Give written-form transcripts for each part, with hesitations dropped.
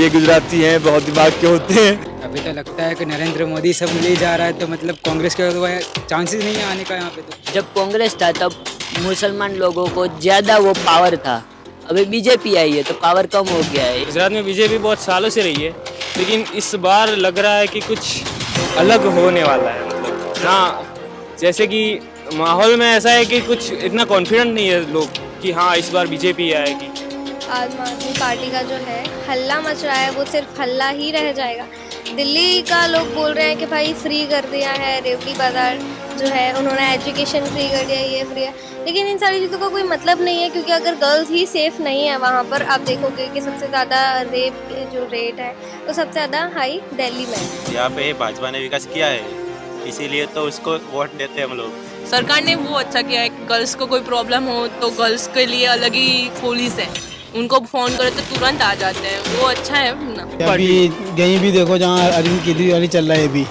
ये गुजराती हैं, बहुत दिमाग के होते हैं। अभी तो लगता है कि नरेंद्र मोदी सब ले जा रहा है, तो मतलब कांग्रेस के तो चांसेस नहीं है आने का यहाँ पे। तो जब कांग्रेस था तब मुसलमान लोगों को ज़्यादा वो पावर था, अभी बीजेपी आई है तो पावर कम हो गया है। गुजरात में बीजेपी बहुत सालों से रही है, लेकिन इस बार लग रहा है कि कुछ अलग होने वाला है। मतलब हाँ, जैसे कि माहौल में ऐसा है कि कुछ इतना कॉन्फिडेंट नहीं है लोग कि हाँ इस बार बीजेपी आएगी। आम आदमी पार्टी का जो है हल्ला मच रहा है, वो सिर्फ हल्ला ही रह जाएगा। दिल्ली का लोग बोल रहे हैं कि भाई फ्री कर दिया है, रेवड़ी बाजार जो है उन्होंने एजुकेशन फ्री कर दिया, ये फ्री है, लेकिन इन सारी चीज़ों का कोई मतलब नहीं है, क्योंकि अगर गर्ल्स ही सेफ नहीं है वहाँ पर, आप देखोगे कि सबसे ज़्यादा रेप के जो रेट है वो सबसे ज़्यादा हाई दिल्ली में है। यहाँ पे भाजपा ने विकास किया है, इसीलिए तो उसको वोट देते हैं हम लोग। सरकार ने वो अच्छा किया है, गर्ल्स को कोई प्रॉब्लम हो तो गर्ल्स के लिए अलग ही पुलिस है, उनको फोन करो तो तुरंत आ जाते हैं, वो अच्छा है ना। अभी कहीं भी देखो जहाँ अरविंद केजरीवाल चल रहा है अभी।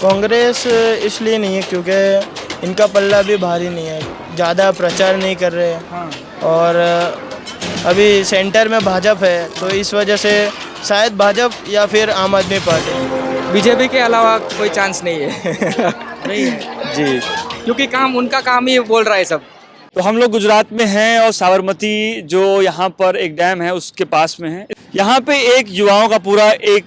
कांग्रेस इसलिए नहीं है क्योंकि इनका पल्ला भी भारी नहीं है, ज़्यादा प्रचार नहीं कर रहे हैं और अभी सेंटर में भाजपा है, तो इस वजह से शायद भाजपा या फिर आम आदमी पार्टी। बीजेपी के अलावा कोई चांस नहीं है। नहीं है जी, क्योंकि उनका काम ही बोल रहा है सब। तो हम लोग गुजरात में हैं और साबरमती जो यहाँ पर एक डैम है उसके पास में है। यहाँ पे एक युवाओं का पूरा एक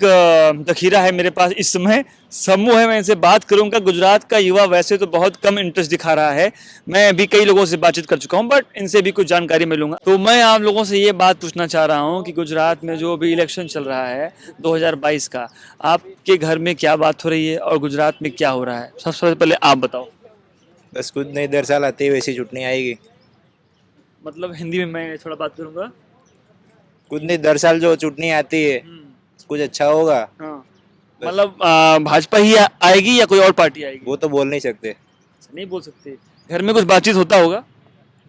जखीरा है मेरे पास इस समय, समूह है। मैं इनसे बात करूँगा। गुजरात का युवा वैसे तो बहुत कम इंटरेस्ट दिखा रहा है, मैं अभी कई लोगों से बातचीत कर चुका हूँ, बट इनसे भी कुछ जानकारी मिलूंगा। तो मैं आप लोगों से ये बात पूछना चाह रहा हूँ कि गुजरात में जो अभी इलेक्शन चल रहा है 2022 का, आपके घर में क्या बात हो रही है और गुजरात में क्या हो रहा है, सबसे पहले आप बताओ। बस कुछ नहीं, 10 साल आते ही वैसी चुटनी आएगी। मतलब हिंदी में मैं थोड़ा बात करूँगा। कुछ नहीं, 10 साल जो चुटनी आती है कुछ अच्छा होगा। हाँ, मतलब भाजपा ही आएगी या कोई और पार्टी आएगी? वो तो बोल नहीं सकते। नहीं बोल सकते। घर में कुछ बातचीत होता होगा?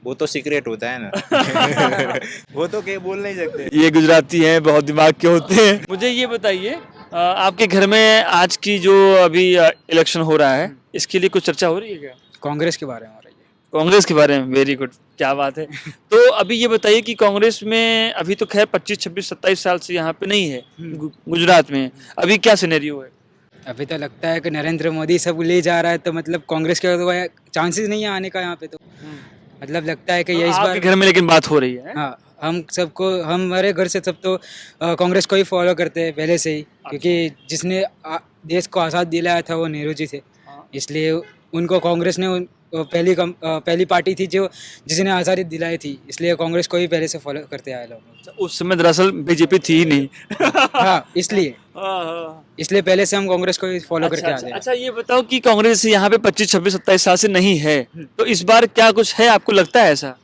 वो तो सीक्रेट होता है ना। वो तो कहीं बोल नहीं सकते। ये गुजराती हैं, बहुत दिमाग के होते हैं। मुझे ये बताइए, आपके घर में आज की जो अभी इलेक्शन हो रहा है, इसके लिए कुछ चर्चा हो रही है क्या? कांग्रेस के बारे में हो रही है। कांग्रेस के बारे में? वेरी गुड, क्या बात है। तो अभी ये बताइए कि कांग्रेस में अभी तो खैर 25, 26, 27 साल से यहाँ पे नहीं है गुजरात में, अभी क्या सिनेरियो है? अभी तो लगता है कि नरेंद्र मोदी सब ले जा रहा है, तो मतलब कांग्रेस के तो चांसेस नहीं है आने का यहाँ पे। तो मतलब लगता है कि ये इस बार आपके घर में लेकिन बात हो रही है। हाँ, हमारे घर से सब तो कांग्रेस को ही फॉलो करते हैं पहले से ही, क्योंकि जिसने देश को आज़ाद दिलाया था वो नेहरू जी थे, इसलिए उनको कांग्रेस ने पहली पार्टी थी जो जिसने आज़ादी दिलाई थी, इसलिए कांग्रेस को ही पहले से फॉलो करते आए लोग। उस समय दरअसल बीजेपी थी ही नहीं। हाँ, इसलिए पहले से हम कांग्रेस को ही फॉलो करके आते हैं। अच्छा, ये बताओ कि कांग्रेस यहाँ पे 25, 26, 27 साल से नहीं है, तो इस बार क्या कुछ है, आपको लगता है ऐसा?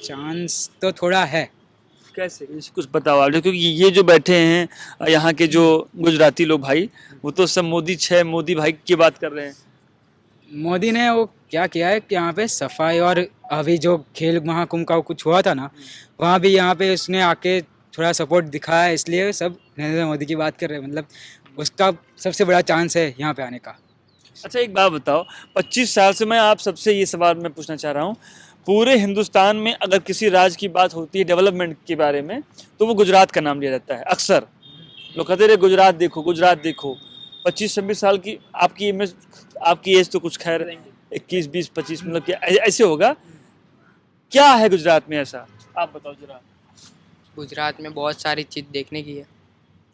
चांस तो थोड़ा है। कैसे, कुछ बताओ आप, क्योंकि ये जो बैठे हैं यहाँ के जो गुजराती लोग भाई, वो तो सब मोदी भाई की बात कर रहे हैं। मोदी ने वो क्या किया है कि यहाँ पे सफाई, और अभी जो खेल महाकुंभ का कुछ हुआ था ना, वहाँ भी यहाँ पे उसने आके थोड़ा सपोर्ट दिखाया, इसलिए सब नरेंद्र मोदी की बात कर रहे हैं। मतलब उसका सबसे बड़ा चांस है यहाँ पे आने का। अच्छा, एक बात बताओ, 25 साल से मैं आप सबसे ये सवाल मैं पूछना चाह रहा हूँ, पूरे हिंदुस्तान में अगर किसी राज्य की बात होती है डेवलपमेंट के बारे में, तो वो गुजरात का नाम लिया जाता है। अक्सर लोग कहते रहे गुजरात देखो, गुजरात देखो। 25-26 साल की आपकी एज तो कुछ खैर 21, 20, 25 मतलब कि ऐसे होगा। क्या है गुजरात में ऐसा, आप बताओ जरा। गुजरात में बहुत सारी चीज़ देखने की है,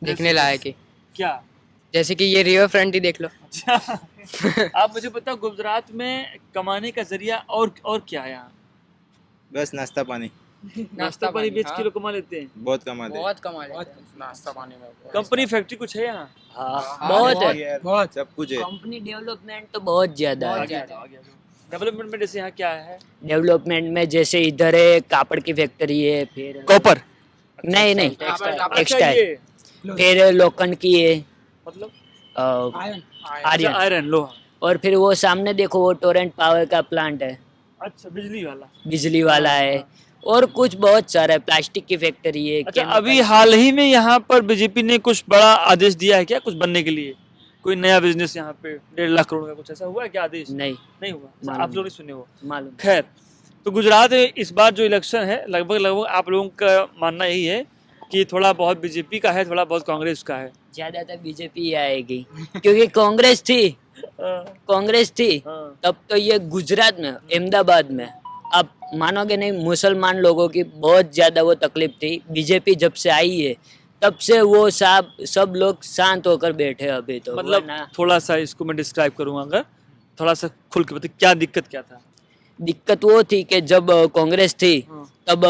देखने लायक है। क्या? जैसे कि ये रिवर फ्रंट ही देख लो। आप मुझे बताओ, गुजरात में कमाने का जरिया और क्या है यहाँ? बस नाश्ता पानी। नाश्ता पानी बेच के लोग कमा लेते हैं। बहुत कमाते हैं। बहुत कमा लेते हैं नाश्ता पानी में। कंपनी फैक्ट्री कुछ है यहाँ? हाँ, बहुत है, यार, बहुत सब कुछ है। कंपनी डेवलपमेंट तो बहुत ज़्यादा है। डेवलपमेंट में जैसे यहाँ क्या है? डेवलपमेंट में जैसे इधर है कापड़ की फैक्ट्री है, फिर कॉपर? नहीं टेक्सटाइल, फिर लोखंड की है, मतलब आयरन, लोहा, और फिर वो सामने देखो वो टोरेंट पावर का प्लांट है। अच्छा, बिजली वाला है, और कुछ बहुत सारा है, प्लास्टिक की फैक्ट्री है। अच्छा, अभी हाल ही में यहाँ पर बीजेपी ने कुछ बड़ा आदेश दिया है क्या, कुछ बनने के लिए? कोई नया बिजनेस यहाँ पे 1.5 लाख करोड़ का कुछ ऐसा हुआ है क्या आदेश? नहीं हुआ। आप लोग ने सुने हो? मालूम। खैर, तो गुजरात में इस बार जो इलेक्शन है, लगभग आप लोगों का मानना यही है कि थोड़ा बहुत बीजेपी का है, थोड़ा बहुत कांग्रेस का है? ज्यादातर बीजेपी ही आएगी क्योंकि कांग्रेस थी तब तो ये गुजरात में, अहमदाबाद में, आप मानोगे नहीं, मुसलमान लोगों की बहुत ज्यादा वो तकलीफ थी। बीजेपी जब से आई है तब से वो सब लोग शांत होकर बैठे हैं अभी तो। मतलब वरना थोड़ा सा इसको मैं डिस्क्राइब करूंगा, अगर थोड़ा सा खुल के बताइए क्या दिक्कत क्या था? दिक्कत वो थी कि जब कांग्रेस थी तब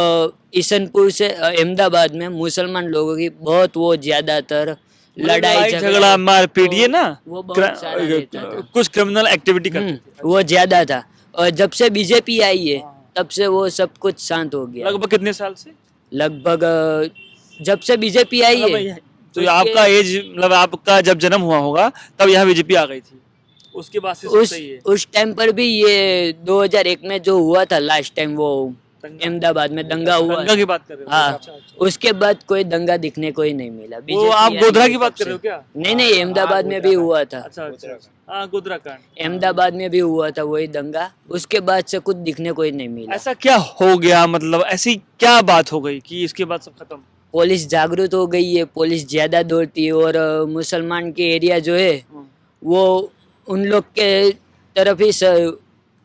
ईशनपुर से अहमदाबाद में मुसलमान लोगों की बहुत वो ज्यादातर लड़ाई झगड़ा मारपीट, ये ना वो बहुत सारा रहता था। कुछ क्रिमिनल एक्टिविटी करते थे। वो ज्यादा था और जब से बीजेपी आई है तब से वो सब कुछ शांत हो गया। लगभग कितने साल से? लगभग जब से बीजेपी आई है तो आपका एज, मतलब आपका जब जन्म हुआ होगा तब यहाँ बीजेपी आ गई थी, उसके बाद से सब सही है? उस टाइम पर भी ये 2001 में जो हुआ था लास्ट टाइम, वो अहमदाबाद में दंगा हुआ। दंगा की बात कर रहे हो? हाँ, अच्छा, अच्छा। उसके बाद कोई दंगा दिखने को ही नहीं मिला। वो आप गोधरा की बात कर रहे हो क्या? नहीं, अहमदाबाद में भी हुआ था। अच्छा अच्छा, हाँ गोधरा कांड, अहमदाबाद में भी हुआ था वही दंगा, उसके बाद से कुछ दिखने को ही नहीं मिला। ऐसा क्या हो गया, मतलब ऐसी क्या बात हो गई कि इसके बाद सब खत्म? पुलिस जागरूक हो गई है, पुलिस ज्यादा दौड़ती है और मुसलमान के एरिया जो है वो उन लोग के तरफ ही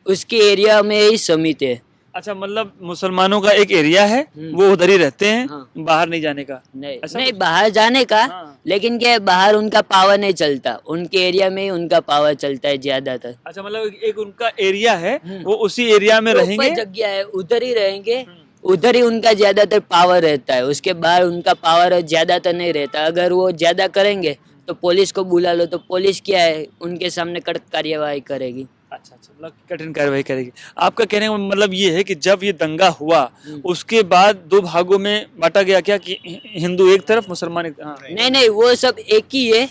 उसके एरिया में ही समित है। अच्छा, मतलब मुसलमानों का एक एरिया है, वो उधर ही रहते हैं, बाहर नहीं जाने का? नहीं बाहर जाने का, लेकिन क्या है, बाहर उनका पावर नहीं चलता, उनके एरिया में ही उनका पावर चलता है ज्यादातर। अच्छा, मतलब एक उनका एरिया है, वो उसी एरिया में रहेंगे, जगह है उधर ही रहेंगे, उधर ही उनका ज्यादातर पावर रहता है, उसके बाहर उनका पावर ज्यादातर नहीं रहता। अगर वो ज्यादा करेंगे तो पुलिस को बुला लो, तो पुलिस क्या है उनके सामने कड़क कार्यवाही करेगी। अच्छा, मतलब कठिन कार्रवाई करेगी। आपका कहने का मतलब ये है कि जब ये दंगा हुआ उसके बाद दो भागों में बांटा गया क्या, कि हिंदू एक तरफ, मुसलमान एक? हाँ। नहीं, वो सब एक ही है।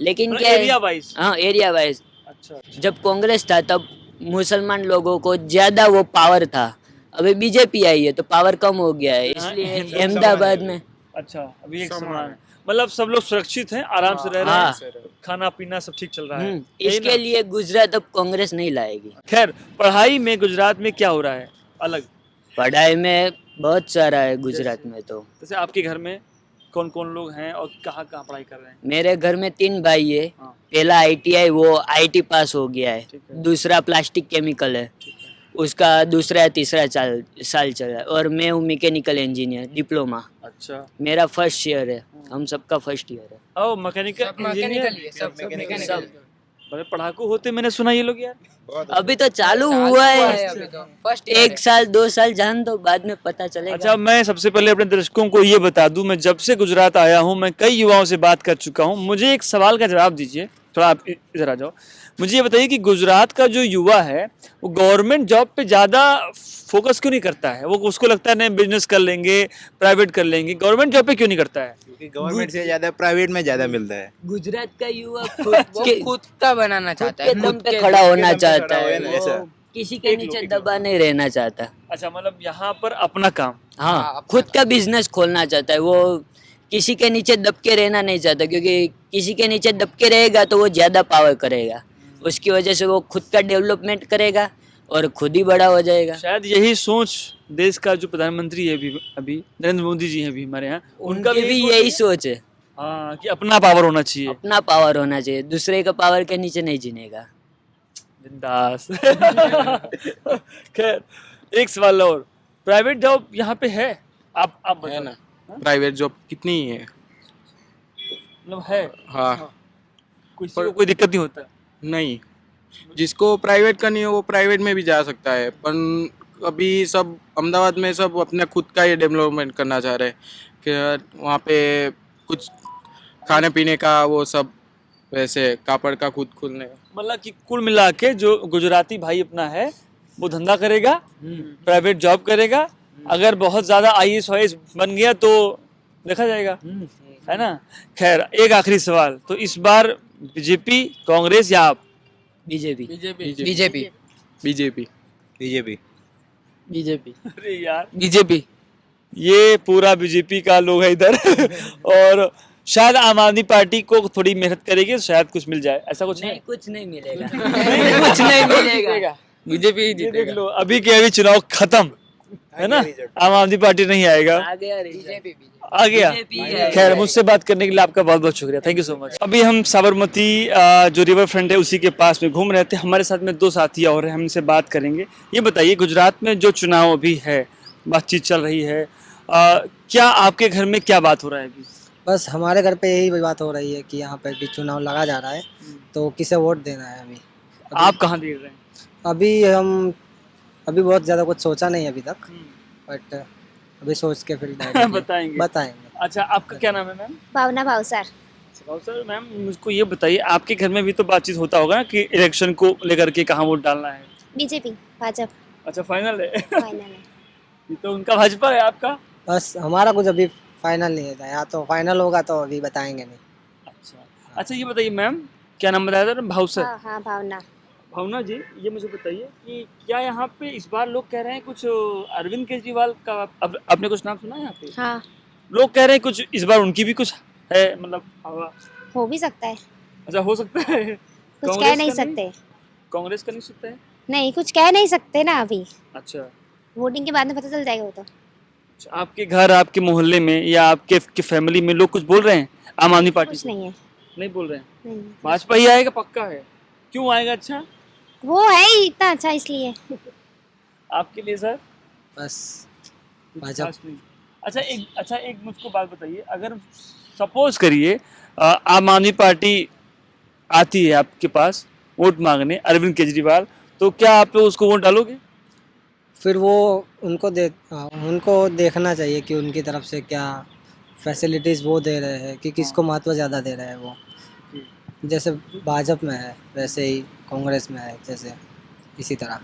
लेकिन क्या एरिया वाइज? हाँ, एरिया वाइज। अच्छा, जब कांग्रेस था तब मुसलमान लोगों को ज्यादा वो पावर था, अभी बीजेपी आई है तो पावर कम हो गया है, इसलिए अहमदाबाद में। अच्छा, अभी एक समान, मतलब सब लोग सुरक्षित हैं, आराम से रह रहे हैं, खाना पीना सब ठीक चल रहा है। इसके लिए गुजरात अब कांग्रेस नहीं लाएगी। खैर, पढ़ाई में गुजरात में क्या हो रहा है अलग? पढ़ाई में बहुत सारा है गुजरात में। तो जैसे आपके घर में कौन कौन लोग हैं और कहाँ कहाँ पढ़ाई कर रहे हैं? मेरे घर में 3 भाई है। पहला ITI, वो IT पास हो गया है। दूसरा प्लास्टिक केमिकल है, उसका दूसरा तीसरा साल चल रहा है। और मैं हूँ मैकेनिकल इंजीनियर डिप्लोमा। अच्छा, मेरा फर्स्ट ईयर है, हम सबका फर्स्ट ईयर है। ओ, मैकेनिकल इंजीनियर, सब बड़े पढ़ाकू होते मैंने सुना ये लोग यार। अभी तो चालू हुआ है, फर्स्ट 1 साल 2 साल जान दो, बाद में पता चलेगा। अच्छा, मैं सबसे पहले अपने दर्शकों को ये बता दूं, मैं जब से गुजरात आया हूं मैं कई युवाओं से बात कर चुका हूं। मुझे एक सवाल का जवाब दीजिए, थोड़ा आप इधर आ जाओ। मुझे ये बताइए कि गुजरात का जो युवा है वो गवर्नमेंट जॉब पे ज्यादा फोकस क्यों नहीं करता है? वो उसको लगता है नहीं बिजनेस कर लेंगे, प्राइवेट कर लेंगे, गवर्नमेंट जॉब पे क्यों नहीं करता है? क्योंकि गवर्नमेंट से ज्यादा प्राइवेट में ज्यादा मिलता है। गुजरात का युवा खुद का बनाना चाहता है, दम पे खड़ा होना चाहता है, ऐसा। वो किसी के नीचे दबा नहीं रहना चाहता। अच्छा, मतलब यहाँ पर अपना काम, हाँ, खुद का बिजनेस खोलना चाहता है, वो किसी के नीचे दब के रहना नहीं चाहता, क्योंकि किसी के नीचे दब के रहेगा तो वो ज्यादा पावर करेगा, उसकी वजह से वो खुद का डेवलपमेंट करेगा और खुद ही बड़ा हो जाएगा। शायद यही सोच देश का जो प्रधानमंत्री है अभी नरेंद्र मोदी जी हैं अभी हमारे यहाँ, उनका भी यही सोच है। हाँ, कि अपना पावर होना चाहिए, अपना पावर होना चाहिए, दूसरे का पावर के नीचे नहीं जीनेगा। बिंदास। खैर, एक सवाल और, प्राइवेट जॉब यहाँ पे है? आप है ना, प्राइवेट जॉब कितनी है? मतलब है? हाँ, किसी को कोई दिक्कत नहीं होता? नहीं, जिसको प्राइवेट करनी है वो प्राइवेट में भी जा सकता है, पर अभी सब अहमदाबाद में सब अपने खुद का ही डेवलपमेंट करना चाह रहे हैं कि वहाँ पे कुछ खाने पीने का वो सब, वैसे कापड़ का खुद खुलने का। मतलब कि कुल मिला के जो गुजराती भाई अपना है वो धंधा करेगा, प्राइवेट जॉब करेगा, अगर बहुत ज्यादा IAS बन गया तो देखा जाएगा, है ना? खैर, एक आखिरी सवाल, तो इस बार बीजेपी, कांग्रेस या आप? बीजेपी। अरे यार, बीजेपी। ये पूरा बीजेपी का लोग है इधर। और शायद आम आदमी पार्टी को थोड़ी मेहनत करेगी तो शायद कुछ मिल जाए, ऐसा कुछ नहीं, कुछ नहीं मिलेगा। कुछ नहीं मिलेगा, बीजेपी ये देख लो, अभी के अभी चुनाव खत्म, है ना, आम आदमी पार्टी नहीं आएगा, आ गया बीजेपी आ गया। खैर, मुझसे बात करने के लिए आपका बहुत बहुत शुक्रिया, थैंक यू सो मच। अभी हम साबरमती जो रिवर फ्रंट है उसी के पास में घूम रहे थे। हमारे साथ में दो साथी और हैं, हम इनसे बात करेंगे। ये बताइए, गुजरात में जो चुनाव अभी है, बातचीत चल रही है, क्या आपके घर में क्या बात हो रहा है अभी? बस हमारे घर पे यही बात हो रही है कि यहाँ पे भी चुनाव लगा जा रहा है, तो किसे वोट देना है अभी। आप कहाँ दे रहे हैं? अभी बहुत ज़्यादा कुछ सोचा नहीं अभी तक, बट अभी सोच के फिर बताएंगे। अच्छा, आपका क्या नाम है मैम? भावना भावसार। सर मैम, मुझको ये बताइए, आपके घर में भी तो बातचीत होता होगा ना कि इलेक्शन को लेकर के कहाँ वोट डालना है? बीजेपी, भाजपा अच्छा, फाइनल है। फाइनल है। ये तो उनका भाजपा है, आपका? बस हमारा कुछ अभी फाइनल नहीं है, या तो फाइनल होगा तो अभी बताएंगे नहीं। अच्छा, ये बताइए मैम, क्या नाम बताया था? भावसर। हाँ, भावना। भावना जी, ये मुझे बताइए कि क्या यहाँ पे इस बार लोग कह रहे हैं कुछ अरविंद केजरीवाल का, आपने कुछ नाम सुना है यहाँ पे? हाँ, लोग कह रहे हैं कुछ इस बार उनकी भी कुछ है, मतलब हवा। हो भी सकता है, अच्छा, हो सकता है। कुछ कांग्रेस कह नहीं का सकते। कांग्रेस का नहीं सकता है? नहीं, कुछ कह नहीं सकते ना अभी, अच्छा, वोटिंग के बाद में पता चल जाएगा वो तो। अच्छा, आपके घर, आपके मोहल्ले में या आपके फैमिली में लोग कुछ बोल रहे हैं आम आदमी पार्टी कुछ को? नहीं है। नहीं बोल रहे हैं। नहीं, भाजपा ही आएगा, पक्का है? क्यों आएगा? अच्छा, वो है ही इतना अच्छा इसलिए। आपके लिए सर? बस कुछ भाजपा। खास नहीं। अच्छा, एक मुझको बात बताइए, अगर सपोज करिए आम आदमी पार्टी आती है आपके पास वोट मांगने, अरविंद केजरीवाल, तो क्या आप लोग उसको वोट डालोगे? फिर वो उनको देखना चाहिए कि उनकी तरफ से क्या फैसिलिटीज़ वो दे रहे हैं, कि किसको महत्व ज़्यादा दे रहे हैं वो। जैसे भाजपा में है वैसे ही कांग्रेस में है, जैसे इसी तरह।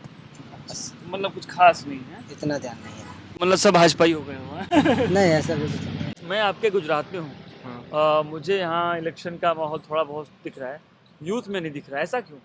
बस मतलब कुछ खास नहीं है, इतना ध्यान नहीं है। मतलब सब भाजपा ही हो गए हुआ। नहीं, ऐसा भी कुछ नहीं। मैं आपके गुजरात में हूँ। मुझे यहाँ इलेक्शन का माहौल थोड़ा बहुत दिख रहा है, यूथ में नहीं दिख रहा है, ऐसा क्यों?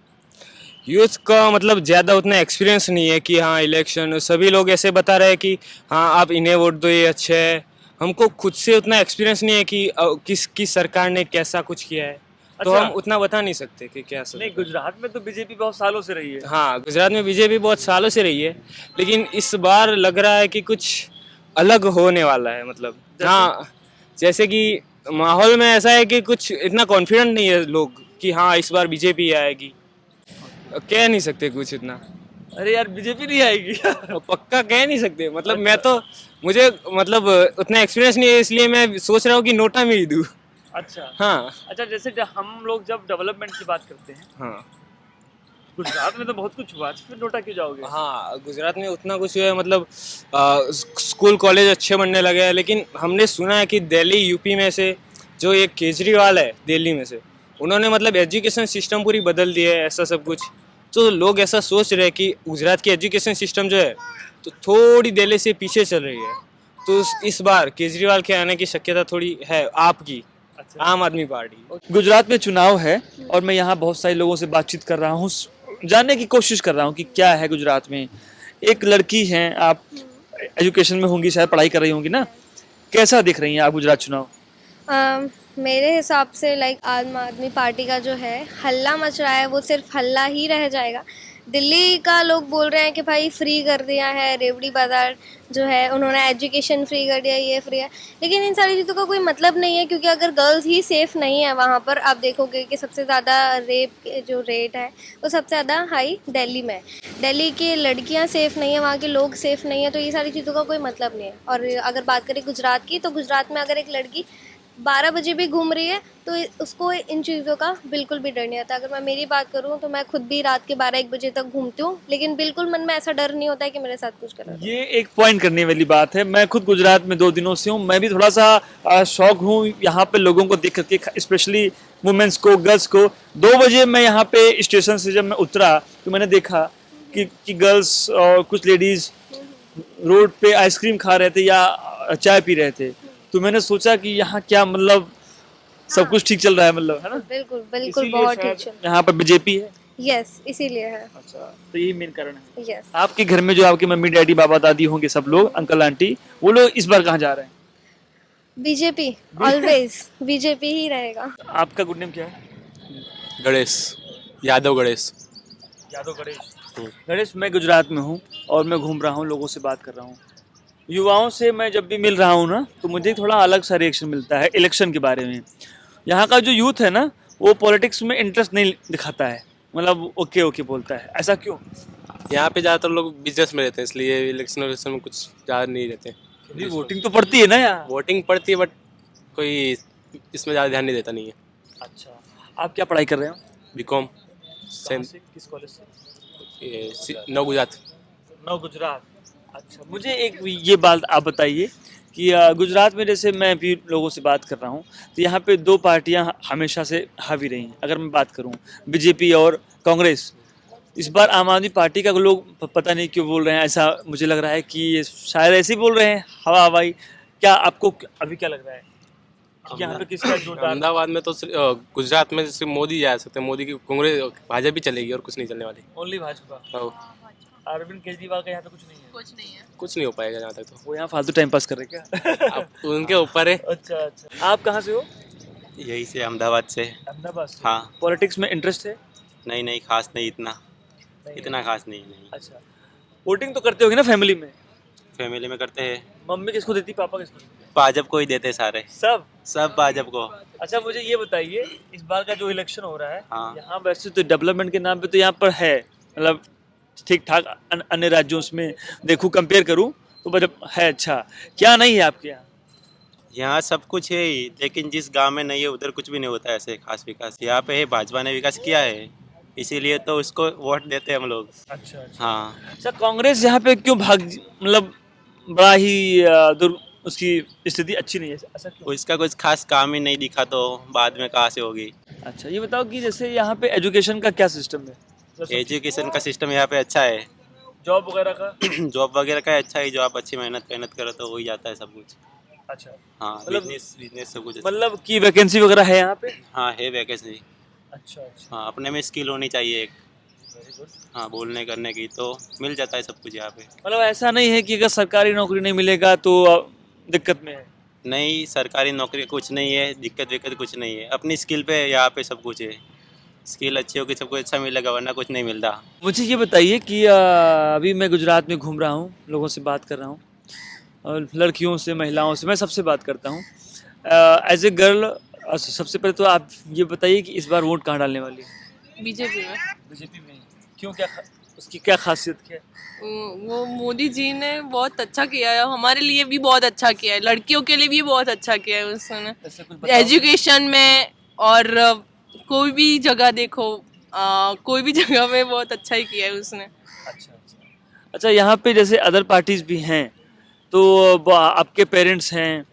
यूथ का मतलब ज़्यादा उतना एक्सपीरियंस नहीं है कि हाँ इलेक्शन, सभी लोग ऐसे बता रहे हैं कि हाँ आप इन्हें वोट दो, ये अच्छे है। हमको खुद से उतना एक्सपीरियंस नहीं है कि किस सरकार ने कैसा कुछ किया है, तो अच्छा। हम उतना बता नहीं सकते कि क्या नहीं, गुजरात में तो बीजेपी बहुत सालों से रही है। हाँ, गुजरात में बीजेपी बहुत सालों से रही है, लेकिन इस बार लग रहा है कि कुछ अलग होने वाला है। मतलब हाँ, जैसे कि माहौल में ऐसा है कि कुछ इतना कॉन्फिडेंट नहीं है लोग कि हाँ इस बार बीजेपी आएगी। कह नहीं सकते कुछ इतना। अरे यार, बीजेपी नहीं आएगी। पक्का कह नहीं सकते। मतलब मुझे मतलब उतना एक्सपीरियंस नहीं है, इसलिए मैं सोच रहा हूँ कि नोटा में ही दूँ। अच्छा हाँ। अच्छा, जैसे हम लोग जब डेवलपमेंट की बात करते हैं, हाँ, गुजरात में तो बहुत कुछ हुआ, फिर नोटा क्यों जाओगे? हाँ, गुजरात में उतना कुछ हुआ है, मतलब स्कूल कॉलेज अच्छे बनने लगे हैं, लेकिन हमने सुना है कि दिल्ली यूपी में से जो एक केजरीवाल है दिल्ली में से, उन्होंने मतलब एजुकेशन सिस्टम पूरी बदल दी है, ऐसा सब कुछ। तो लोग ऐसा सोच रहे हैं कि गुजरात की एजुकेशन सिस्टम जो है तो थोड़ी दिल्ली से पीछे चल रही है, तो इस बार केजरीवाल के आने की शक्यता थोड़ी है आपकी। अच्छा। आम आदमी पार्टी। गुजरात में चुनाव है और मैं यहाँ बहुत सारे लोगों से बातचीत कर रहा हूँ, जानने की कोशिश कर रहा हूँ कि क्या है गुजरात में। एक लड़की हैं, आप एजुकेशन में होंगी, शायद पढ़ाई कर रही होंगी ना, कैसा देख रही हैं आप गुजरात चुनाव? मेरे हिसाब से आम आदमी पार्टी का जो है हल्ला मच रहा है, वो सिर्फ हल्ला ही रह जाएगा। दिल्ली का लोग बोल रहे हैं कि भाई फ्री कर दिया है, रेवड़ी बाजार जो है उन्होंने एजुकेशन फ्री कर दिया, ये फ्री है, लेकिन इन सारी चीज़ों का कोई मतलब नहीं है, क्योंकि अगर गर्ल्स ही सेफ़ नहीं है वहाँ पर, आप देखोगे कि सबसे ज़्यादा रेप के जो रेट है वो सबसे ज़्यादा हाई दिल्ली में है। दिल्ली की लड़कियाँ सेफ़ नहीं है, वहाँ के लोग सेफ़ नहीं है, तो ये सारी चीज़ों का कोई मतलब नहीं है। और अगर बात करें गुजरात की, तो गुजरात में अगर एक लड़की 12 बजे भी घूम रही है तो उसको इन चीज़ों का बिल्कुल भी डर नहीं आता। अगर मैं मेरी बात करूँ तो मैं खुद भी रात के 12-1 बजे तक घूमती हूँ, लेकिन बिल्कुल मन में ऐसा डर नहीं होता है कि मेरे साथ कुछ करा। ये एक पॉइंट करने वाली बात है। मैं खुद गुजरात में 2 दिनों से हूँ, मैं भी थोड़ा सा शौक हूँ यहाँ पे लोगों को देख करके, स्पेशली वुमेन्स को, गर्ल्स को। 2 बजे मैं यहाँ पे स्टेशन से जब मैं उतरा तो मैंने देखा कि गर्ल्स और कुछ लेडीज़ रोड पे आइसक्रीम खा रहे थे या चाय पी रहे थे। तो मैंने सोचा कि यहाँ क्या मतलब सब कुछ ठीक चल रहा है, मतलब है ना? बिल्कुल बिल्कुल, बहुत ठीक चल। यहाँ पर बीजेपी है। यस, इसीलिए है। अच्छा, तो यही मेन कारण है। यस। आपके घर में जो आपके मम्मी डैडी बाबा दादी होंगे, सब लोग, अंकल आंटी, वो लोग इस बार कहाँ जा रहे हैं? बीजेपी, ऑलवेज बीजेपी ही रहेगा। आपका गुड नेम क्या है? गणेश, यादव गणेश। यादव गणेश। गणेश, मैं गुजरात में हूँ और मैं घूम रहा हूँ, लोगों से बात कर रहा हूँ। युवाओं से मैं जब भी मिल रहा हूँ ना तो मुझे थोड़ा अलग सा रिएक्शन मिलता है इलेक्शन के बारे में। यहाँ का जो यूथ है ना वो पॉलिटिक्स में इंटरेस्ट नहीं दिखाता है, मतलब ओके ओके बोलता है, ऐसा क्यों? यहाँ पे ज़्यादातर लोग बिजनेस में रहते हैं, इसलिए इलेक्शन विलेक्शन में कुछ ज़्यादा नहीं रहते। अभी वोटिंग तो पड़ती है ना यहाँ। वोटिंग पड़ती है बट कोई इसमें ज़्यादा ध्यान नहीं देता नहीं है। अच्छा, आप क्या पढ़ाई कर रहे हो? बीकॉम कहाँ से, किस कॉलेज से? नव गुजरात। नौ गुजरात। अच्छा, मुझे एक ये बात आप बताइए कि गुजरात में जैसे मैं भी लोगों से बात कर रहा हूँ तो यहाँ पे दो पार्टियाँ हमेशा से हावी रही हैं। अगर मैं बात करूँ बीजेपी और कांग्रेस, इस बार आम आदमी पार्टी का लोग पता नहीं क्यों बोल रहे हैं, ऐसा मुझे लग रहा है कि ये शायद ऐसे ही बोल रहे हैं हवा हवाई। क्या आपको अभी क्या लग रहा है कि यहाँ पे किसका जोरदार? अहमदाबाद में तो गुजरात में सिर्फ मोदी जा सकते हैं, मोदी की कांग्रेस भाजपा भी चलेगी और कुछ नहीं चलने वाली। ओनली भाजपा। हाँ, अरविंद केजरीवाल का यहाँ पे कुछ नहीं है? कुछ नहीं है। कुछ नहीं हो पाएगा जहाँ तक तो। वो यहाँ फालतू टाइम पास कर रहे हैं क्या? अब उनके ऊपर है। अच्छा अच्छा, आप कहाँ से हो? यही से अहमदाबाद से। अहमदाबाद से। हाँ। पॉलिटिक्स में इंटरेस्ट है? नहीं नहीं, खास नहीं इतना खास नहीं। अच्छा, वोटिंग तो करते होगे ना फैमिली में? फैमिली में करते हैं। मम्मी किसको देती, पापा किसको देती? भाजपा को ही देते सारे, सब भाजपा को। अच्छा, मुझे ये बताइए इस बार का जो इलेक्शन हो रहा है, हाँ। यहाँ वैसे तो डेवलपमेंट के नाम पे तो यहाँ पर है, मतलब ठीक ठाक अन्य राज्यों में देखूँ कंपेयर करूँ तो मतलब है। अच्छा, क्या नहीं है आपके यहाँ? यहाँ सब कुछ है ही, लेकिन जिस गांव में नहीं है उधर कुछ भी नहीं होता है ऐसे खास विकास। यहाँ पे है, भाजपा ने विकास किया है, इसीलिए तो उसको वोट देते हैं हम लोग। अच्छा अच्छा। हाँ। अच्छा, कांग्रेस यहाँ पे क्यों मतलब बड़ा ही उसकी स्थिति अच्छी नहीं है, ऐसा क्यों? उसका कुछ खास काम ही नहीं दिखा तो बाद में कहाँ से होगी। अच्छा, ये बताओ कि जैसे यहाँ पे एजुकेशन का क्या सिस्टम है? एजुकेशन का सिस्टम यहाँ पे अच्छा है। जॉब वगैरह का? जॉब वगैरह का अच्छा है, जो आप अच्छी मेहनत करो तो हो ही जाता है सब कुछ। अच्छा, हाँ, मतलब बिजनेस सब कुछ। मतलब कि वैकेंसी वगैरह है यहाँ पे? हाँ, है वैकेंसी। अच्छा अच्छा, हाँ, अपने में स्किल होनी चाहिए एक। हाँ, बोलने करने की, तो मिल जाता है सब कुछ यहाँ पे। मतलब ऐसा नहीं है कि अगर सरकारी नौकरी नहीं मिलेगा तो दिक्कत में है? नहीं, सरकारी नौकरी कुछ नहीं है, दिक्कत कुछ नहीं है, अपनी स्किल पे यहाँ पे सब कुछ है। स्किल अच्छी होगी सब कुछ अच्छा मिलेगा, वरना कुछ नहीं मिलता। मुझे ये बताइए कि अभी मैं गुजरात में घूम रहा हूँ, लोगों से बात कर रहा हूँ, और लड़कियों से, महिलाओं से, मैं सबसे बात करता हूँ एज ए गर्ल। सबसे पहले तो आप ये बताइए कि इस बार वोट कहाँ डालने वाली है? बीजेपी में। बीजेपी में। क्यों, क्या उसकी क्या खासियत क्या है? वो मोदी जी ने बहुत अच्छा किया है, हमारे लिए भी बहुत अच्छा किया है, लड़कियों के लिए भी बहुत अच्छा किया है उसने, एजुकेशन में और कोई भी जगह देखो, कोई भी जगह में बहुत अच्छा ही किया है उसने। अच्छा अच्छा। अच्छा, यहाँ पे जैसे अदर पार्टीज भी हैं तो आपके पेरेंट्स हैं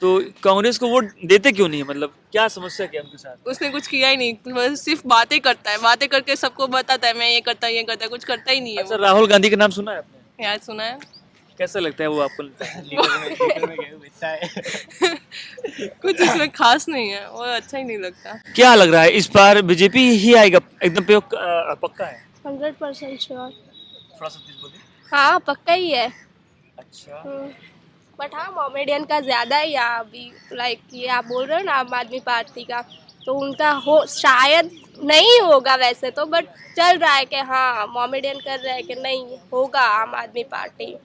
तो कांग्रेस को वोट देते क्यों नहीं है? मतलब क्या समस्या क्या है उनके साथ? उसने कुछ किया ही नहीं, बस सिर्फ बातें करता है, बातें करके सबको बताता है मैं ये करता हूँ, ये करता है, कुछ करता ही नहीं है। अच्छा, राहुल गांधी का नाम सुना है आपने? यार सुना है। कैसा लगता है वो आपको? कुछ इसमें खास नहीं है, वो अच्छा ही नहीं लगता। क्या लग रहा है इस बार बीजेपी ही आएगा? एकदम पक्का है? 100% श्योर। थोड़ा सा तेज बोलिए। हाँ, पक्का ही है। अच्छा, बट हाँ, मोमेडियन का ज़्यादा ही है अभी, लाइक ये आप बोल रहे हो ना आम आदमी पार्टी का, तो उनका हो शायद नहीं होगा वैसे तो, बट चल रहा है कि हाँ मोमेडियन कर रहे हैं कि नहीं होगा आम आदमी पार्टी।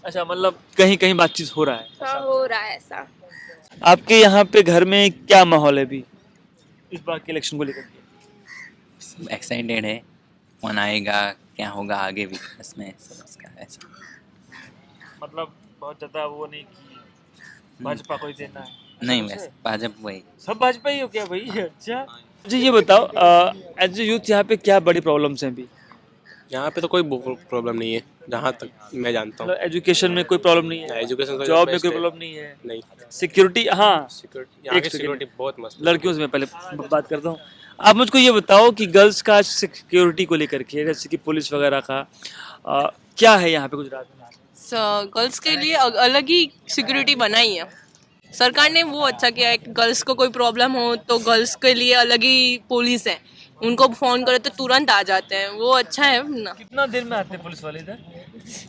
अच्छा, मतलब कहीं कहीं बातचीत हो रहा है? हाँ, हो रहा है ऐसा। आपके यहाँ पे घर में क्या माहौल है अभी इस बार के इलेक्शन को लेकर? एक्साइटेड है, कौन आएगा, क्या होगा आगे भी, इसमें सब उसका ऐसा। मतलब बहुत ज्यादा वो नहीं कि भाजपा को ही देना है? नहीं, वैसे भाजपा वही। सब भाजपा ही हो क्या भाई? अच्छा, मुझे ये बताओ एज ए यूथ यहाँ पे क्या बड़ी प्रॉब्लम्स हैं अभी? यहाँ पे तो कोई प्रॉब्लम नहीं है जहाँ तक मैं जानता हूँ। मतलब एजुकेशन में कोई प्रॉब्लम नहीं है? एजुकेशन, जॉब में कोई प्रॉब्लम नहीं है? नहीं। सिक्योरिटी? हाँ, यहाँ की सिक्योरिटी बहुत मस्त। लड़कियों से मैं पहले बात करता हूँ। आप मुझको ये बताओ कि गर्ल्स का सिक्योरिटी को लेकर के, जैसे कि पुलिस वगैरह का क्या है यहाँ पे गुजरात में? गर्ल्स के लिए अलग ही सिक्योरिटी बनाई है सरकार ने, वो अच्छा किया है। गर्ल्स को कोई प्रॉब्लम हो तो गर्ल्स के लिए अलग ही पुलिस है, उनको फोन करे तो तुरंत आ जाते हैं, वो अच्छा है ना। कितना देर में आते हैं पुलिस वाले इधर?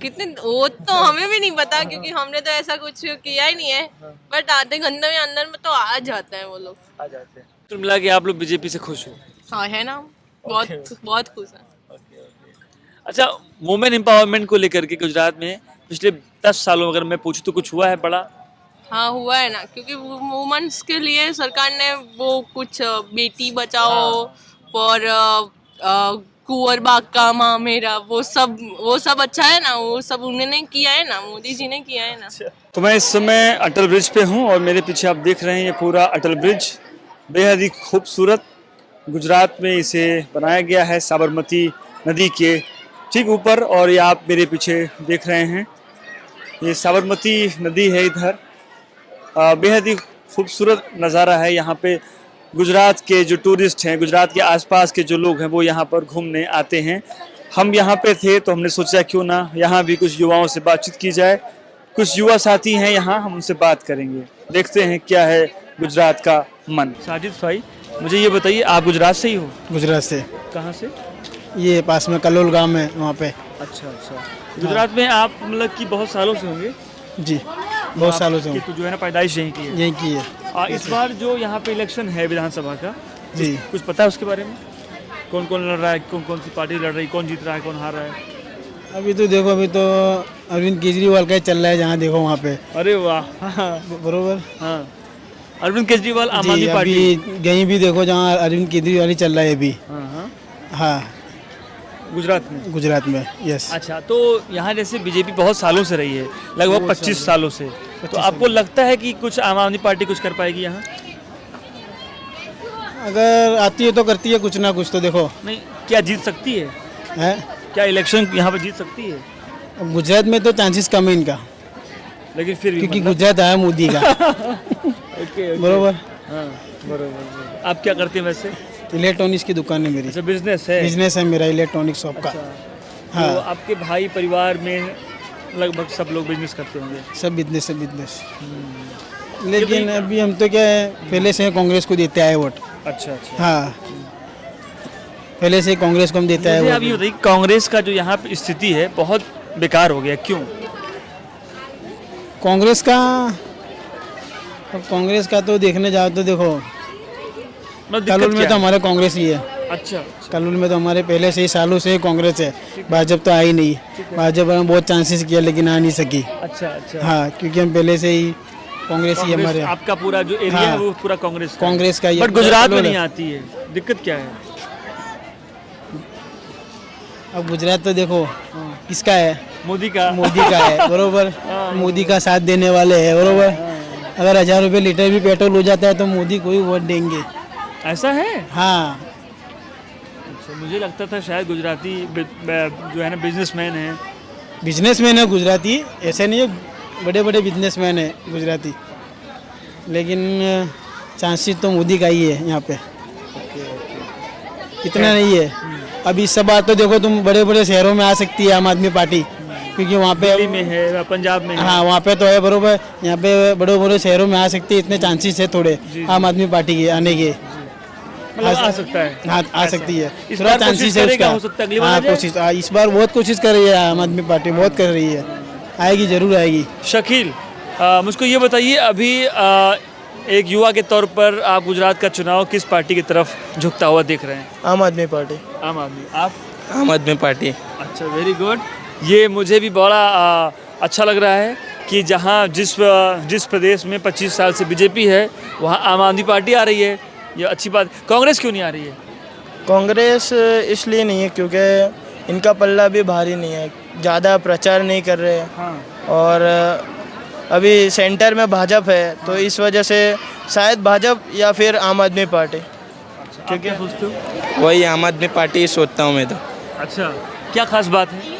कितने, वो तो हमें भी नहीं पता क्योंकि हमने तो ऐसा कुछ किया ही नहीं है, बट आधे घंटे में अंदर में तो आ जाते हैं वो लोग। आ जाते हैं। तो मिला के आप लोग बीजेपी से खुश हो? हाँ, है ना, बहुत बहुत खुश है। अच्छा, वुमेन एम्पावरमेंट को लेकर के गुजरात में पिछले 10 सालों में अगर मैं पूछूं तो कुछ हुआ है बड़ा? हाँ हुआ है ना, क्योंकि वुमेन्स के लिए सरकार ने वो कुछ बेटी बचाओ और कुंवर बाग का माँ मेरा वो सब अच्छा है ना, वो सब उन्होंने किया है ना, मोदी जी ने किया है ना। तो मैं इस समय अटल ब्रिज पे हूँ और मेरे पीछे आप देख रहे हैं ये पूरा अटल ब्रिज बेहद ही खूबसूरत, गुजरात में इसे बनाया गया है साबरमती नदी के ठीक ऊपर। और ये आप मेरे पीछे देख रहे हैं ये साबरमती नदी है इधर। बेहद ही खूबसूरत नज़ारा है। यहाँ पे गुजरात के जो टूरिस्ट हैं, गुजरात के आसपास के जो लोग हैं वो यहाँ पर घूमने आते हैं। हम यहाँ पे थे तो हमने सोचा क्यों ना यहाँ भी कुछ युवाओं से बातचीत की जाए। कुछ युवा साथी हैं यहाँ, हम उनसे बात करेंगे, देखते हैं क्या है गुजरात का मन। साजिद भाई मुझे ये बताइए, आप गुजरात से ही हो? गुजरात से। कहाँ से? ये पास में कलोल गांव है वहाँ पे। अच्छा। गुजरात में आप मतलब कि बहुत सालों से होंगे? जी बहुत सालों से हूँ। तो जो है ना पैदाइश यहीं की है? यहीं की है। इस बार जो यहाँ पे इलेक्शन है विधानसभा का, जी कुछ पता है उसके बारे में? कौन कौन लड़ रहा है, कौन कौन सी पार्टी लड़ रही, कौन जीत रहा है, कौन हार रहा है? अभी तो देखो, अभी तो अरविंद केजरीवाल का ही चल रहा है जहाँ देखो वहाँ पे। अरे वाह, बरोबर। हाँ अरविंद केजरीवाल आम जी आदमी पार्टी। अभी कहीं भी देखो जहाँ अरविंद केजरीवाल ही चल रहा है अभी। हाँ गुजरात में यस। अच्छा, तो यहाँ जैसे बीजेपी बहुत सालों से रही है, लगभग 25 सालों से, तो आपको लगता है कि कुछ आम आदमी पार्टी कुछ कर पाएगी यहाँ? अगर आती है तो करती है कुछ ना कुछ तो देखो। नहीं, क्या जीत सकती है? क्या इलेक्शन यहाँ पर जीत सकती है? अब गुजरात में तो चांसेस कम है इनका, लेकिन फिर भी क्योंकि गुजरात आया मोदी का। बरोबर। हाँ बरोबर। आप क्या करते हैं वैसे? इलेक्ट्रॉनिक्स की दुकान है मेरी। अच्छा, बिजनेस है? बिजनेस है मेरा इलेक्ट्रॉनिक शॉप का। हाँ। तो आपके भाई परिवार में लगभग सब लोग बिजनेस करते होंगे? सब बिजनेस है बिजनेस। लेकिन अभी हम तो क्या है, पहले से कांग्रेस को देते आए वोट। अच्छा। हाँ पहले से कांग्रेस को हम देते आए। आप ये बताइए, कांग्रेस का जो यहाँ पे स्थिति है बहुत बेकार हो गया, क्यों? कांग्रेस का, अब कांग्रेस का तो देखने जाओ तो देखो, कलोल में तो हमारे कांग्रेस ही है। अच्छा। कलोल में तो हमारे पहले से ही सालों से ही कांग्रेस है। भाजपा तो आई नहीं। भाजपा ने बहुत चांसेस किया लेकिन आ नहीं सकी। अच्छा। हाँ क्योंकि हम पहले से ही कांग्रेस ही हमारे। आपका पूरा जो एरिया है वो पूरा कांग्रेस का ही है। बट गुजरात में नहीं आती है, दिक्कत क्या है? अब गुजरात तो देखो किसका है? मोदी का है। बरोबर। मोदी का साथ देने वाले हैं। बरोबर। अगर 1000 रुपये लीटर भी पेट्रोल हो जाता है तो मोदी को ही वोट देंगे। ऐसा है? हाँ। अच्छा, मुझे लगता था शायद गुजराती जो है ना बिजनेसमैन है। बिजनेसमैन है गुजराती, ऐसे नहीं है, बड़े बड़े बिजनेसमैन है गुजराती, लेकिन चांसेस तो मोदी का ही है यहाँ पे। इतना नहीं है। अभी इस बार तो देखो तुम बड़े बड़े शहरों में आ सकती है आम आदमी पार्टी, क्योंकि वहाँ पे दिल्ली में है, पंजाब में है। हाँ वहाँ पे तो है बरोबर। यहाँ पे बड़े बड़े शहरों में आ सकती है, इतने चांसेस है थोड़े आम आदमी पार्टी के आने के। मतलब आ सकता है। हाँ आ सकती है, इस बार चांसेस है उसका। हाँ कोशिश, इस बार बहुत कोशिश कर रही है आम आदमी पार्टी, बहुत कर रही है। आएगी, जरूर आएगी। शकील, मुझको ये बताइए, अभी एक युवा के तौर पर आप गुजरात का चुनाव किस पार्टी की तरफ झुकता हुआ देख रहे हैं? आम आदमी पार्टी। आम आदमी। आप? आम आदमी पार्टी। अच्छा, वेरी गुड। ये मुझे भी बड़ा अच्छा लग रहा है कि जहाँ जिस प्रदेश में 25 साल से बीजेपी है वहाँ आम आदमी पार्टी आ रही है, ये अच्छी बात। कांग्रेस क्यों नहीं आ रही है? कांग्रेस इसलिए नहीं है क्योंकि इनका पल्ला भी भारी नहीं है, ज़्यादा प्रचार नहीं कर रहे हैं। हाँ। और अभी सेंटर में भाजपा है तो इस वजह से शायद भाजपा या फिर आम आदमी पार्टी। अच्छा, क्योंकि क्या सोचते हो? वही आम आदमी पार्टी सोचता हूँ मैं तो। अच्छा, क्या खास बात है?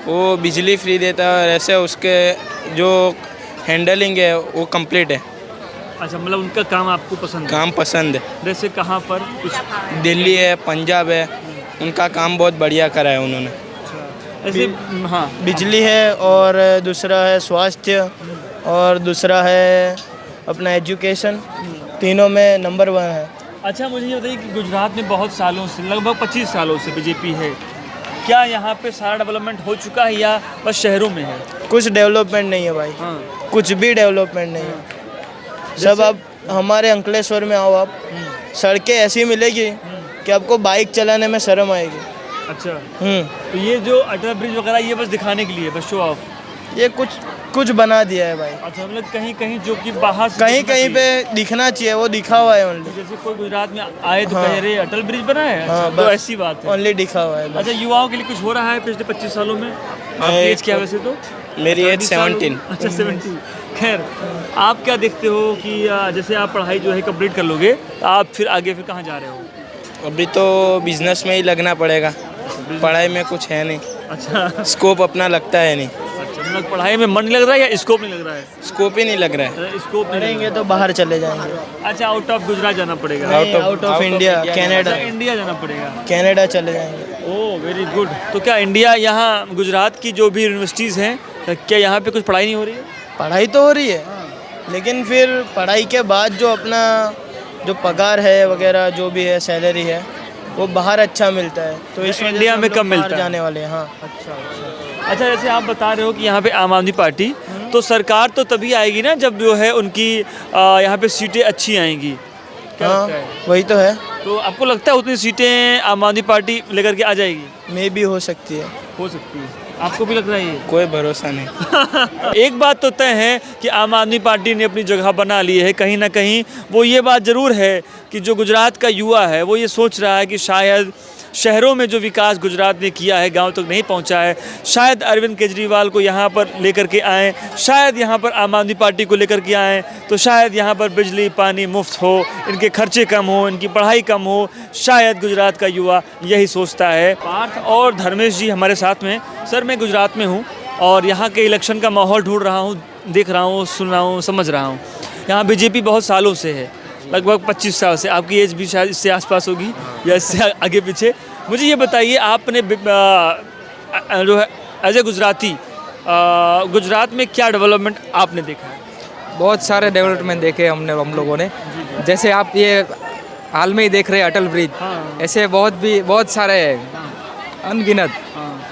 वो बिजली फ्री देता है और ऐसे उसके जो हैंडलिंग है वो कंप्लीट है। अच्छा, मतलब उनका काम आपको पसंद है? काम पसंद है। जैसे कहाँ पर? कुछ दिल्ली है, पंजाब है, उनका काम बहुत बढ़िया करा है उन्होंने। ऐसे हाँ, बिजली है और दूसरा है स्वास्थ्य और दूसरा है अपना एजुकेशन, तीनों में नंबर 1 है। अच्छा, मुझे ये बताइए कि गुजरात में बहुत सालों से, लगभग 25 सालों से बीजेपी है, क्या यहाँ पे सारा डेवलपमेंट हो चुका है या बस शहरों में है? कुछ डेवलपमेंट नहीं है भाई। हाँ। कुछ भी डेवलपमेंट नहीं है। सब अब हमारे अंकलेश्वर में आओ आप, सड़कें ऐसी मिलेगी कि आपको बाइक चलाने में शर्म आएगी। अच्छा। तो ये जो अटल ब्रिज वगैरह ये बस दिखाने के लिए, बस शो ऑफ? ये कुछ बना दिया है भाई। अच्छा, मतलब कहीं कहीं जो कि बाहर से कहीं दिखना कहीं चाहिए। पे दिखना चाहिए, वो दिखा हुआ है ओनली। जैसे कोई गुजरात में आए तो कह रहे अटल ब्रिज बना है। हाँ, अच्छा, तो बस। ऐसी बात है। ओनली दिखा हुआ है बस। अच्छा, युवाओं के लिए कुछ हो रहा है पिछले 25 सालों में? आपकी एज क्या है वैसे तो? मेरी एज 30 साल होगी। 17। अच्छा, 17। खैर, आप क्या देखते हो कि जैसे आप पढ़ाई जो है कंप्लीट कर लोगे तो आप फिर आगे फिर कहाँ जा रहे हो? अभी तो बिजनेस में ही लगना पड़ेगा, पढ़ाई में कुछ है नहीं, अच्छा स्कोप अपना लगता है नहीं। अच्छा, मतलब पढ़ाई में मन नहीं लग रहा है या स्कोप नहीं लग रहा है? स्कोप ही नहीं लग रहा है। स्कोप नहीं करेंगे तो बाहर चले जाएंगे। अच्छा, आउट ऑफ गुजरात जाना पड़ेगा। Out of India, Canada. अच्छा, इंडिया जाना पड़ेगा। कनाडा चले जाएंगे। ओह, वेरी गुड। तो क्या इंडिया यहाँ गुजरात की जो भी यूनिवर्सिटीज़ हैं, क्या यहाँ पे कुछ पढ़ाई नहीं हो रही है? पढ़ाई तो हो रही है, लेकिन फिर पढ़ाई के बाद जो अपना जो पगार है वगैरह जो भी है, सैलरी है, वो बाहर अच्छा मिलता है। तो इस वजह इंडिया से हम में लोग कम बाहर मिलता है। जाने वाले हैं। हाँ, अच्छा, जैसे आप बता रहे हो कि यहाँ पे आम आदमी पार्टी, तो सरकार तो तभी आएगी ना जब जो है उनकी यहाँ पे सीटें अच्छी आएंगी। क्या हाँ, लगता है? वही तो है। तो आपको लगता है उतनी सीटें आम आदमी पार्टी लेकर के आ जाएगी? मे भी हो सकती है, हो सकती है। आपको भी लग रहा है ये? कोई भरोसा नहीं। एक बात तो तय है कि आम आदमी पार्टी ने अपनी जगह बना ली है। कहीं ना कहीं वो ये बात ज़रूर है कि जो गुजरात का युवा है वो ये सोच रहा है कि शायद शहरों में जो विकास गुजरात ने किया है गांव तक नहीं पहुंचा है, शायद अरविंद केजरीवाल को यहाँ पर लेकर के आएँ, शायद यहाँ पर आम आदमी पार्टी को लेकर के आएँ, तो शायद यहाँ पर बिजली पानी मुफ्त हो, इनके खर्चे कम हो, इनकी पढ़ाई कम हो। शायद गुजरात का युवा यही सोचता है। पार्थ और धर्मेश जी हमारे साथ में। सर, मैं गुजरात में हूँ और यहाँ के इलेक्शन का माहौल ढूंढ रहा हूँ, देख रहा हूँ, सुन रहा हूँ, समझ रहा हूँ। यहाँ बीजेपी बहुत सालों से है, लगभग 25 साल से। आपकी एज भी शायद इससे आसपास होगी या इससे आगे पीछे। मुझे ये बताइए, आपने जो है एज ए गुजराती गुजरात में क्या डेवलपमेंट आपने देखा है? बहुत सारे डेवलपमेंट देखे हम लोगों ने। जैसे आप ये हाल में ही देख रहे हैं अटल ब्रिज, ऐसे बहुत सारे हैं, अनगिनत।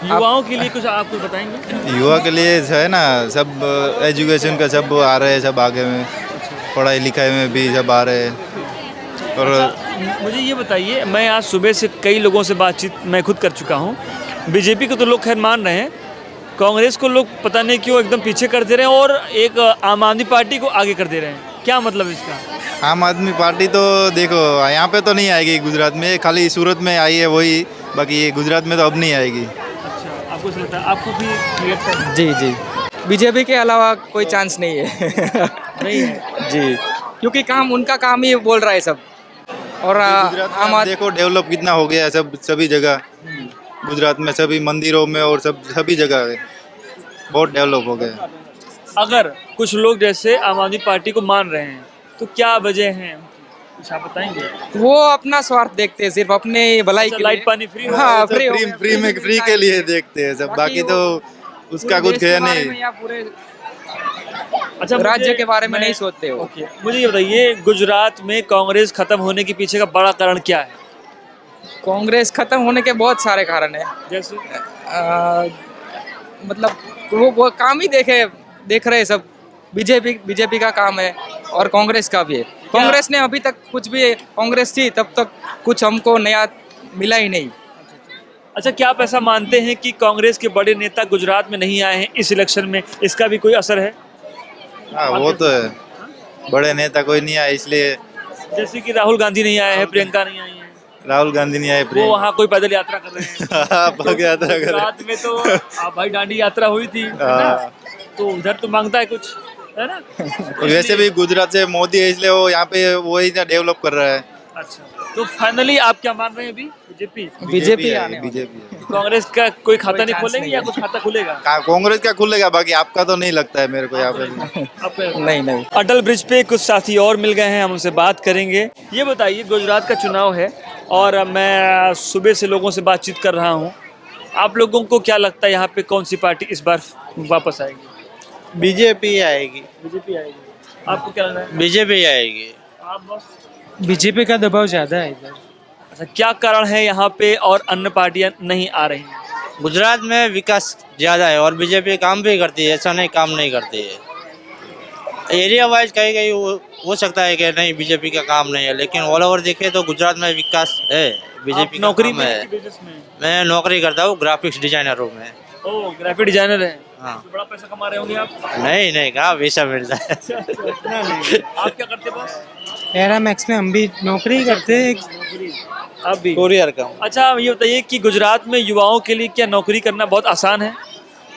युवाओं के लिए कुछ आप कुछ बताएंगे? युवा के लिए है ना, सब एजुकेशन का सब आ रहे हैं, सब आगे में पढ़ाई लिखाई में भी सब आ रहे हैं। और मुझे ये बताइए, मैं आज सुबह से कई लोगों से बातचीत मैं खुद कर चुका हूँ। बीजेपी को तो लोग खैर मान रहे हैं, कांग्रेस को लोग पता नहीं क्यों एकदम पीछे कर दे रहे हैं और एक आम आदमी पार्टी को आगे कर दे रहे हैं। क्या मतलब इसका? आम आदमी पार्टी तो देखो यहाँ पे तो नहीं आएगी गुजरात में, खाली सूरत में आई है वही, बाकी ये गुजरात में तो अब नहीं आएगी। अच्छा, आपको लगता है? आपको भी नहीं लगता है? जी, बीजेपी के अलावा कोई चांस नहीं है। नहीं है जी, क्योंकि उनका काम ही बोल रहा है सब। और गुजरात देखो डेवलप कितना हो गया है, सब सभी जगह गुजरात में, सभी मंदिरों में और सभी जगह है, बहुत डेवलप हो गया। अगर कुछ लोग जैसे आम आदमी पार्टी को मान रहे हैं तो क्या वजह है? कुछ आप बताएंगे? वो अपना स्वार्थ देखते हैं, सिर्फ अपने भलाई के लिए। लाइट पानी फ्री हो? हाँ, फ्री के लिए देखते हैं सब, बाकी तो उसका कुछ है नहीं। पूरे अच्छा, राज्य के बारे में नहीं सोचते हो। ओके, मुझे ये बताइए, गुजरात में कांग्रेस खत्म होने के पीछे का बड़ा कारण क्या है? कांग्रेस खत्म होने के बहुत सारे कारण है। जैसे मतलब वो काम ही देख रहे हैं सब। बीजेपी का काम है और कांग्रेस का भी है। कांग्रेस ने अभी तक कुछ भी, कांग्रेस थी तब तक कुछ हमको नया मिला ही नहीं। अच्छा, क्या आप ऐसा मानते हैं कि कांग्रेस के बड़े नेता गुजरात में नहीं आए हैं इस इलेक्शन में, इसका भी कोई असर है? हाँ, वो तो है, बड़े नेता कोई नहीं आए इसलिए। जैसे कि राहुल गांधी नहीं आए हैं, प्रियंका नहीं आई है, राहुल गांधी नहीं आए, वो वहाँ कोई पैदल यात्रा कर रहे हैं। पग यात्रा कर रहे हैं। गुजरात में तो भाई दांडी यात्रा हुई थी, है ना? तो उधर तो मांगता है कुछ, है ना? वैसे भी गुजरात से मोदी है इसलिए वो यहाँ पे वही डेवलप कर रहा है। अच्छा, तो फाइनली आप क्या मान रहे हैं अभी? बीजेपी कांग्रेस का कोई खाता नहीं खोलेंगे या कुछ खाता खुलेगा? कांग्रेस का खुलेगा, बाकी आपका तो नहीं लगता है मेरे को यहाँ पे। नहीं। अटल ब्रिज पे कुछ साथी और मिल गए हैं, हम उनसे बात करेंगे। ये बताइए, गुजरात का चुनाव है और मैं सुबह से लोगों से बातचीत कर रहा हूँ। आप लोगों को क्या लगता है यहाँ पे कौन सी पार्टी इस बार वापस आएगी? बीजेपी आएगी। बीजेपी आएगी। आपको क्या लग रहा है? बीजेपी आएगी। आप बस बीजेपी का दबाव ज़्यादा है इधर। अच्छा, क्या कारण है यहाँ पे और अन्य पार्टियाँ नहीं आ रही? गुजरात में विकास ज़्यादा है और बीजेपी काम भी करती है, ऐसा नहीं काम नहीं करती है। एरिया वाइज कहीं हो सकता है कि नहीं बीजेपी का काम नहीं है, लेकिन ऑल ओवर देखें तो गुजरात में विकास है। बीजेपी नौकरी में है? मैं नौकरी करता हूँ ग्राफिक्स डिजाइनरों में। ओह, ग्राफिक डिजाइनर है। हाँ बड़ा पैसा कमा रहे होंगे आप। नहीं नहीं कहाँ पैसा मिलता है इतना नहीं। आप क्या करते बस? एरामैक्स में हम भी नौकरी करते हैं। आप भी? कुरियर का अच्छा ये बताइए कि गुजरात में युवाओं के लिए क्या नौकरी करना बहुत आसान है?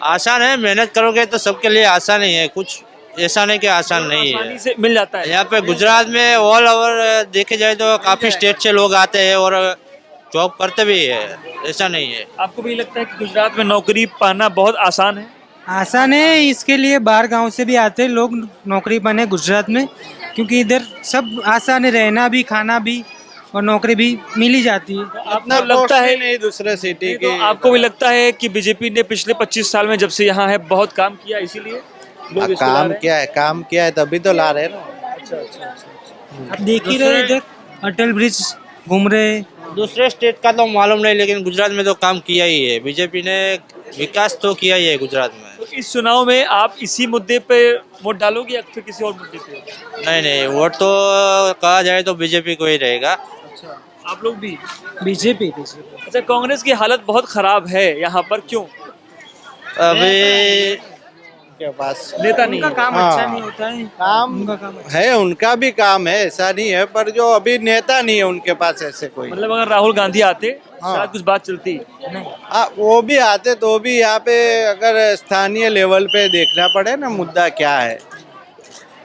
आसान है, मेहनत करोगे तो सबके लिए आसान ही है, कुछ ऐसा नहीं कि आसान नहीं आसानी है। से मिल जाता है। यहाँ पे गुजरात में ऑल ओवर देखे जाए तो काफी स्टेट से लोग आते हैं और जॉब करते भी है, ऐसा नहीं है। आपको भी लगता है कि गुजरात में नौकरी पाना बहुत आसान है? आसान है, इसके लिए बाहर गांव से भी आते हैं लोग नौकरी पाने गुजरात में, क्योंकि इधर सब आसान है, रहना भी खाना भी और नौकरी भी मिल ही जाती है। आपको लगता है नहीं दूसरे सिटी तो आपको भी लगता है कि बीजेपी ने पिछले 25 साल में जब से यहाँ है बहुत काम किया, इसीलिए लोग इसको ला रहे हैं? काम किया है तभी तो ला रहे हैं ना। आप देख ही रहे इधर अटल ब्रिज घूम रहे हैं। दूसरे स्टेट का तो मालूम नहीं, लेकिन गुजरात में तो काम किया ही है, बीजेपी ने विकास तो किया ही है गुजरात में। तो इस चुनाव में आप इसी मुद्दे पे वोट डालोगे या फिर किसी और मुद्दे पे? नहीं नहीं, वोट तो कहा जाए तो बीजेपी को ही रहेगा। अच्छा, आप लोग भी? बीजेपी अच्छा, कांग्रेस की हालत बहुत खराब है यहाँ पर, क्यों? अभी के पास नेता नहीं है। काम अच्छा नहीं होता है। काम उनका काम है, उनका भी काम है, ऐसा नहीं है, पर जो अभी नेता नहीं है उनके पास ऐसे कोई। मतलब अगर राहुल गांधी आते शायद कुछ बात चलती। वो भी आते तो भी यहाँ पे अगर स्थानीय लेवल पे देखना पड़े ना मुद्दा क्या है,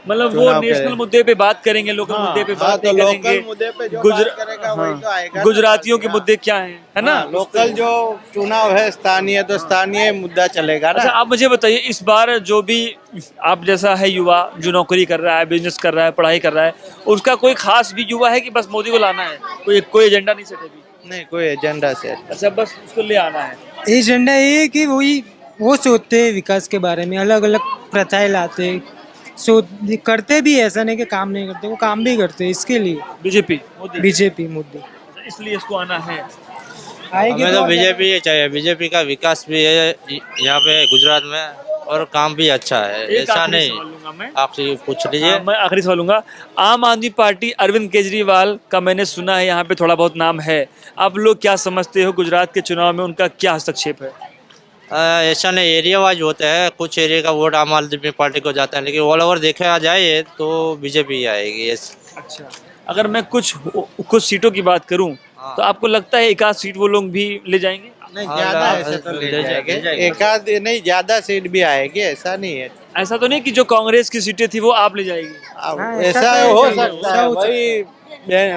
मतलब वो चुनाव के नेशनल लिए। मुद्दे पे बात करेंगे, लोकल मुद्दे पे बात तो नहीं लोकल करेंगे। मुद्दे पे जो गुजर- बात करेगा वही तो आएगा ना। गुजरातियों के मुद्दे क्या हैं, है ना? लोकल जो चुनाव है स्थानीय, तो स्थानीय मुद्दा चलेगा अच्छा, ना। आप मुझे बताइए, इस बार जो भी आप जैसा है युवा जो नौकरी कर रहा है, बिजनेस कर रहा है, पढ़ाई कर रहा है, उसका कोई खास भी युवा है कि बस मोदी को लाना है? कोई एजेंडा नहीं सेट अभी? नहीं कोई एजेंडा से। अच्छा, बस उसको ले आना है। एजेंडा ये है कि वो सोचते हैं विकास के बारे में, अलग अलग प्रथाएं लाते हैं, करते भी, ऐसा नहीं कि काम नहीं करते, वो काम भी करते हैं। इसके लिए बीजेपी मुद्दे इसलिए इसको आना है। आएगी हमें तो बीजेपी ही चाहिए, बीजेपी का विकास भी है यहाँ पे गुजरात में और काम भी अच्छा है, एक ऐसा आखिरी नहीं। सवाल लूंगा मैं। आपसे पूछ लीजिए। मैं आखिरी सवाल लूंगा। आम आदमी पार्टी अरविंद केजरीवाल का मैंने सुना है यहाँ पे थोड़ा बहुत नाम है, आप लोग क्या समझते हो गुजरात के चुनाव में उनका क्या हस्तक्षेप है? ऐसा नहीं, एरिया वाइज होता है, कुछ एरिया का वोट आम आदमी पार्टी को जाता है, लेकिन ऑल ओवर देखा जाए तो बीजेपी आएगी। अच्छा, अगर मैं कुछ सीटों की बात करूं तो आपको लगता है एक आध सीट वो लोग भी ले जाएंगे? नहीं ज्यादा ऐसे तो ले जाएंगे, एक आध नहीं, ज्यादा सीट भी आएगी, ऐसा नहीं है। ऐसा तो नहीं कि जो कांग्रेस की सीटें थी वो आप ले जाएगी? ऐसा हो सकता है, वही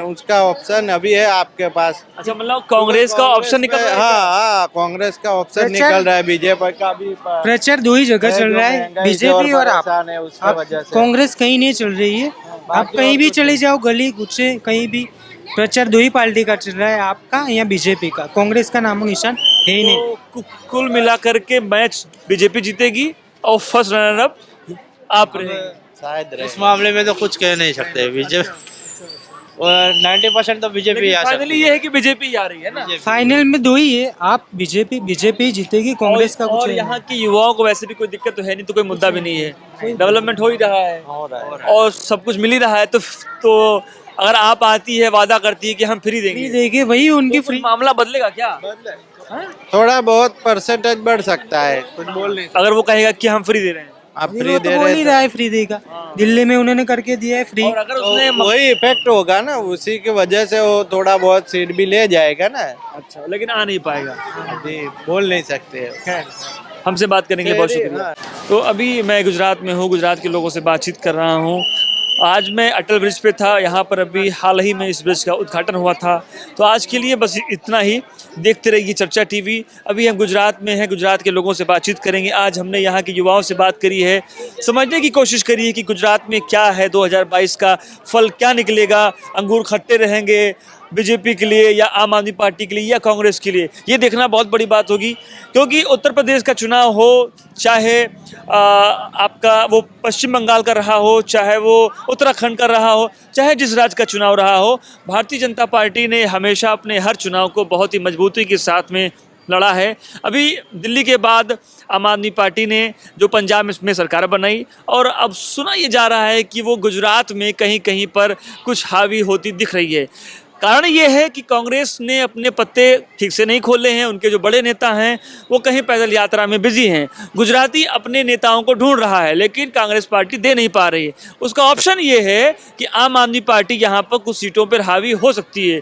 उसका ऑप्शन अभी है आपके पास। अच्छा, मतलब कांग्रेस का ऑप्शन निकल रहा है? हाँ, कांग्रेस का ऑप्शन निकल रहा है, बीजेपी का भी प्रचार दो ही जगह चल रहा है, बीजेपी और आप। उसकी वजह से कांग्रेस कहीं नहीं चल रही है, आप कहीं भी चले जाओ, गली कुछ कहीं भी प्रचार दो ही पार्टी का चल रहा है, आपका या बीजेपी का। कांग्रेस का नामो निशान है ही नहीं। तो कुल मिलाकर के मैच बीजेपी जीतेगी और फर्स्ट रनर अप आप रहेंगे शायद। इस मामले में तो कुछ कह नहीं सकते, बीजेपी और 90% तो बीजेपी आ सकती फाइनली ये है कि बीजेपी आ रही है ना? फाइनल में दो ही है, आप बीजेपी जीतेगी, कांग्रेस का कुछ और है यहाँ के युवाओं को वैसे भी कोई दिक्कत तो है नहीं, तो कोई मुद्दा भी नहीं है, डेवलपमेंट हो ही रहा है और सब कुछ मिल ही रहा है। तो अगर आप आती है, वादा करती है कि हम फ्री देंगे, देंगे, वही उनकी तो मामला बदलेगा क्या? थोड़ा बहुत परसेंटेज बढ़ सकता है, कुछ बोल नहीं। अगर वो कहेगा कि हम फ्री दे रहे हैं, आप वो फ्री तो दे बोल रहे ही हैं रहा है फ्री देगा, दिल्ली में उन्होंने करके दिया है फ्री। और अगर उसने तो वही इफेक्ट होगा ना, उसी की वजह से वो थोड़ा बहुत सीट भी ले जाएगा ना। अच्छा, लेकिन आ नहीं पाएगा, अभी बोल नहीं सकते। हमसे बात करने के लिए बहुत शुक्रिया। तो अभी मैं गुजरात में हूँ, गुजरात के लोगों से बातचीत कर रहा हूँ। आज मैं अटल ब्रिज पे था, यहाँ पर अभी हाल ही में इस ब्रिज का उद्घाटन हुआ था। तो आज के लिए बस इतना ही। देखते रहिए चर्चा टीवी। अभी हम गुजरात में हैं, गुजरात के लोगों से बातचीत करेंगे। आज हमने यहाँ के युवाओं से बात करी है, समझने की कोशिश करी है कि गुजरात में क्या है, 2022 का फल क्या निकलेगा, अंगूर खट्टे रहेंगे बीजेपी के लिए या आम आदमी पार्टी के लिए या कांग्रेस के लिए, ये देखना बहुत बड़ी बात होगी। क्योंकि उत्तर प्रदेश का चुनाव हो, चाहे आपका वो पश्चिम बंगाल का रहा हो, चाहे वो उत्तराखंड का रहा हो, चाहे जिस राज्य का चुनाव रहा हो, भारतीय जनता पार्टी ने हमेशा अपने हर चुनाव को बहुत ही मजबूती के साथ में लड़ा है। अभी दिल्ली के बाद आम आदमी पार्टी ने जो पंजाब में सरकार बनाई, और अब सुना ये जा रहा है कि वो गुजरात में कहीं कहीं पर कुछ हावी होती दिख रही है। कारण ये है कि कांग्रेस ने अपने पत्ते ठीक से नहीं खोले हैं, उनके जो बड़े नेता हैं वो कहीं पैदल यात्रा में बिजी हैं। गुजराती अपने नेताओं को ढूंढ रहा है लेकिन कांग्रेस पार्टी दे नहीं पा रही है। उसका ऑप्शन ये है कि आम आदमी पार्टी यहाँ पर कुछ सीटों पर हावी हो सकती है।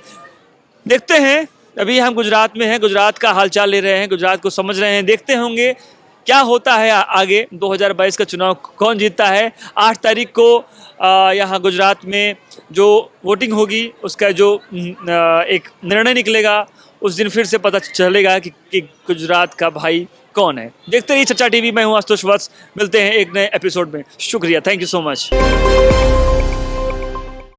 देखते हैं, अभी हम गुजरात में हैं, गुजरात का हालचाल ले रहे हैं, गुजरात को समझ रहे हैं, देखते होंगे क्या होता है आगे। 2022 का चुनाव कौन जीतता है। 8 तारीख को यहाँ गुजरात में जो वोटिंग होगी उसका जो एक निर्णय निकलेगा, उस दिन फिर से पता चलेगा कि गुजरात का भाई कौन है। देखते रहिए चर्चा टीवी। मैं हूँ आशुतोष वत्स, मिलते हैं एक नए एपिसोड में। शुक्रिया, थैंक यू सो मच।